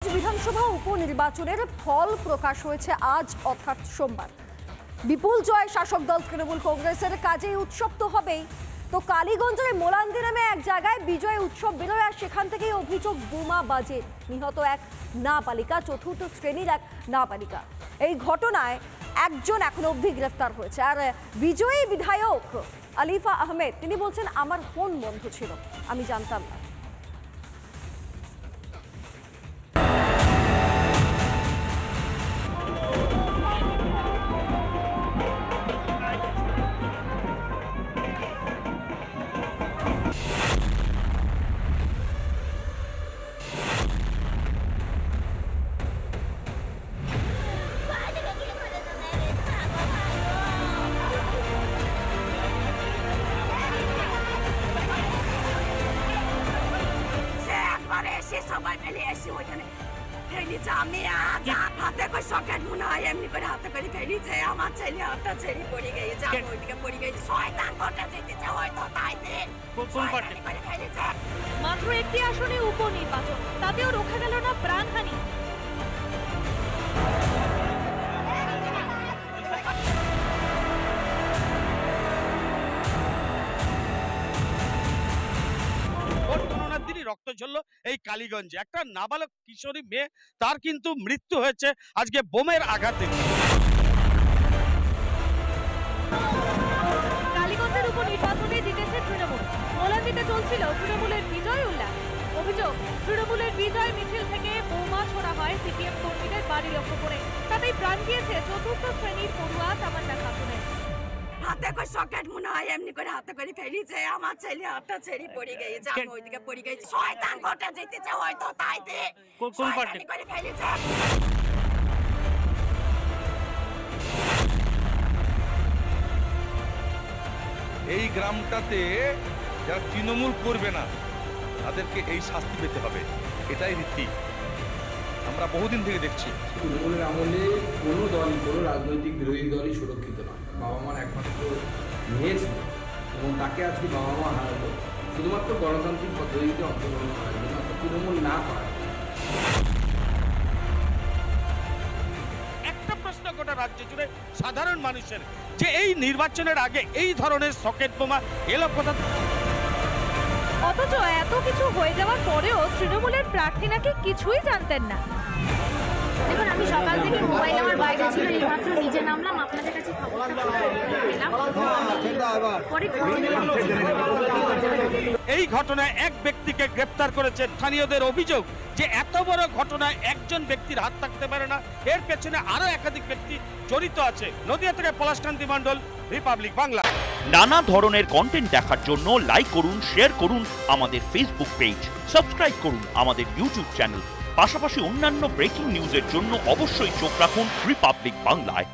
বিধানসভা উপনির্বাচনের ফল প্রকাশ হয়েছে আজ অর্থাৎ সোমবার। বিপুল জয় শাসক দল তৃণমূল কংগ্রেসের। কাজেই উৎসব তো হবেই, তো কালীগঞ্জের মোলান্দি নামে এক জায়গায় বিজয় উৎসব বেরোয় আর সেখান থেকেই অভিযোগ বোমা বাজে। নিহত এক নাবালিকা, চতুর্থ শ্রেণীর এক নাবালিকা। এই ঘটনায় একজন এখন অবধি গ্রেফতার হয়েছে। আর বিজয়ী বিধায়ক আলিফা আহমেদ তিনি বলছেন, আমার ফোন বন্ধ ছিল, আমি জানতাম না। সবাই ফেলে এসে ওইখানে ফেলিছে। আমি হাতে করে সকেট মনে হয় এমনি করে হাতে করে ফেলিছে। আমার ছেলে হাতটা ছেড়ে পড়ে গেছে, আমি ওইদিকে পড়ে গেছি। শয়তান ভোটে জিতেছে হয়তো, তাই করে ফেলিছে। মাত্র একটি আসনে উপনির্বাচন, তাতেও রোখা গেল না প্রাণহানি। রক্ত ঝরলো এই কালীগঞ্জে। একটা নাবালক কিশোরী মেয়ে, তার কিন্তু মৃত্যু হয়েছে আজকে বোমের আঘাতে। কালীগঞ্জের উপনির্বাচনে জিতেছে তৃণমূল। মোলান্দিতে চলছিল তৃণমূলের বিজয় উল্লাস। অভিযোগ, তৃণমূলের বিজয় মিছিল থেকে বোমা ছোড়া হয় সিপিএম কর্মীদের বাড়ি লক্ষ্য করে। তাতেই প্রাণ গিয়েছে চতুর্থ শ্রেণীর পড়ুয়া তামান্না খাতুনের। হাতে করে সকেট মনে হয় এমনি করে হাতে করে ফেলিছে। আমার ছেলে হাতটা ছেড়ে পড়ে গেছে, আমি ওইদিকে পড়ে গেছি। শয়তান ভোটে জিতেছে হয়তো, তাই করে ফেলিছে। এই গ্রামটাতে যারা তৃণমূল করবে না তাদেরকে এই শাস্তি পেতে হবে, এটাই রীতি। আমরা বহুদিন থেকে দেখছি তৃণমূলের আমলে কোনো দলই, কোনো রাজনৈতিক বিরোধী দলই সুরক্ষিত নয়। বাবা মার একমাত্র মেয়ে ছিল এবং তাকে আজকে বাবা মা হারালো শুধুমাত্র গণতান্ত্রিক পদ্ধতিতে অংশগ্রহণ করার জন্য, তৃণমূল না করার। একটা প্রশ্ন গোটা রাজ্য জুড়ে সাধারণ মানুষের, যে এই নির্বাচনের আগে এই ধরনের সকেট বোমা এলো কোথা? অথচ এত কিছু হয়ে যাওয়ার পরেও তৃণমূলের প্রার্থী নাকি কিছুই জানতেন না। দেখুন, আমি সকাল থেকে মোবাইল আমার বাইরে ছিল, এইমাত্র নিচে নামলাম, আপনাদের কাছে এই ঘটনায় এক ব্যক্তিকে গ্রেপ্তার করেছে স্থানীয়দের অভিযোগ যে এত বড় ঘটনায় একজন ব্যক্তির হাত থাকতে পারে না, এর পেছনে আরো একাধিক ব্যক্তি জড়িত আছে। নদিয়া থেকে পলাশকান্তি মণ্ডল, রিপাবলিক বাংলা। নানা ধরনের কন্টেন্ট দেখার জন্য লাইক করুন, শেয়ার করুন আমাদের ফেসবুক পেজ, সাবস্ক্রাইব করুন আমাদের ইউটিউব চ্যানেল। পাশাপাশি অন্যান্য ব্রেকিং নিউজের জন্য অবশ্যই চোখ রাখুন রিপাবলিক বাংলায়।